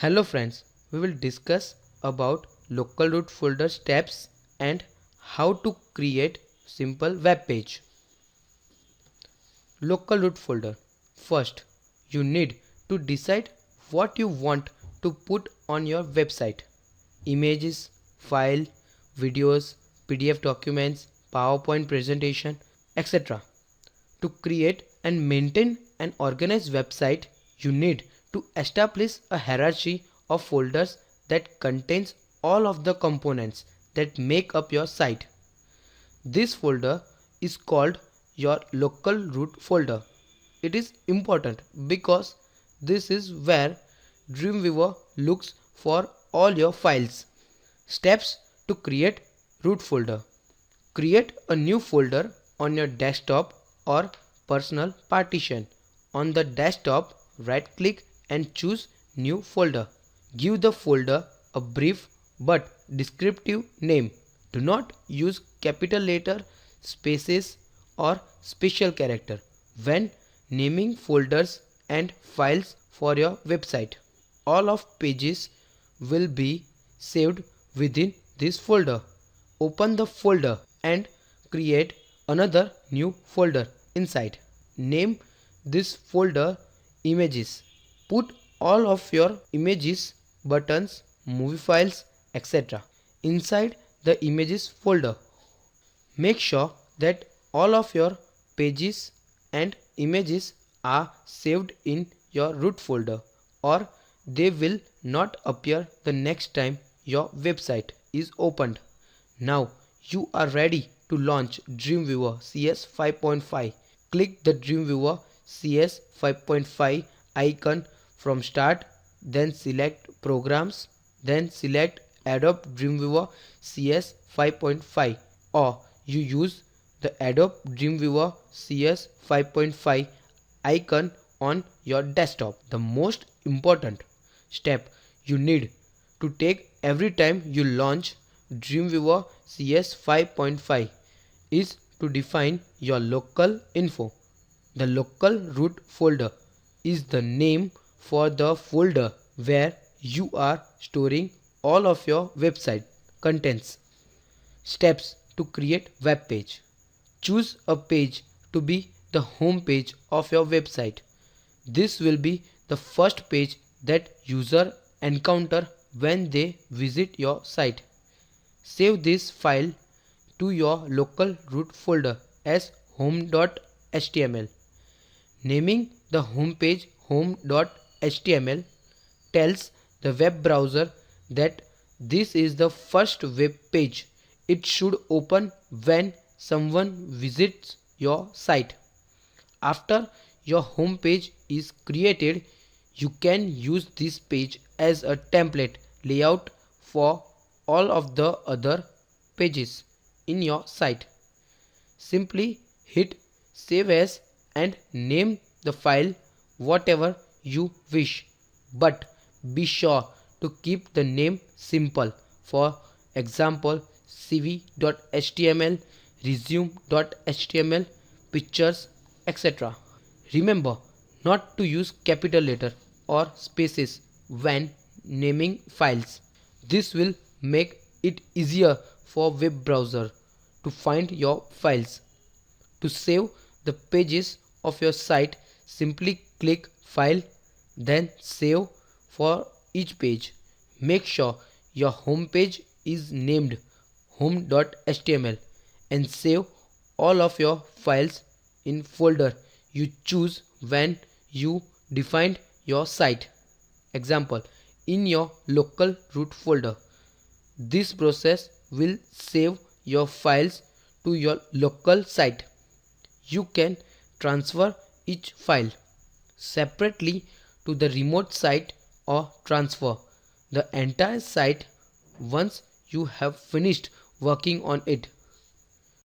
Hello friends, we will discuss about local root folder steps and how to create simple web page. Local root folder. First, you need to decide what you want to put on your website. Images, file, videos, PDF documents, PowerPoint presentation, etc. To create and maintain an organized website, you need to establish a hierarchy of folders that contains all of the components that make up your site. This folder is called your local root folder. It is important because this is where Dreamweaver looks for all your files. Steps to create root folder. Create a new folder on your desktop or personal partition. On the desktop, right-click and choose New Folder. Give the folder a brief but descriptive name. Do not use capital letter, spaces or special character when naming folders and files for your website. All of pages will be saved within this folder. Open the folder and create another new folder inside. Name this folder Images. Put all of your images, buttons, movie files, etc. inside the Images folder. Make sure that all of your pages and images are saved in your root folder, or they will not appear the next time your website is opened. Now you are ready to launch Dreamweaver CS 5.5. Click the Dreamweaver CS 5.5 icon from Start, then select Programs, then select Adobe Dreamweaver CS 5.5, or you use the Adobe Dreamweaver CS 5.5 icon on your desktop. The most important step you need to take every time you launch Dreamweaver CS 5.5 is to define your local info. The local root folder is the name for the folder where you are storing all of your website contents. Steps to create web page. Choose a page to be the home page of your website. This will be the first page that user encounter when they visit your site. Save this file to your local root folder as home.html. Naming the home page home.html tells the web browser that this is the first web page it should open when someone visits your site. After your home page is created, you can use this page as a template layout for all of the other pages in your site. Simply hit Save As and name the file whatever you wish, but be sure to keep the name simple. For example, cv.html, resume.html, pictures, etc. Remember not to use capital letter or spaces when naming files. This will make it easier for web browser to find your files. To save the pages of your site, simply click File, then Save for each page. Make sure your home page is named home.html and save all of your files in folder you choose when you defined your site. Example, in your local root folder. This process will save your files to your local site. You can transfer each file separately to the remote site or transfer the entire site once you have finished working on it.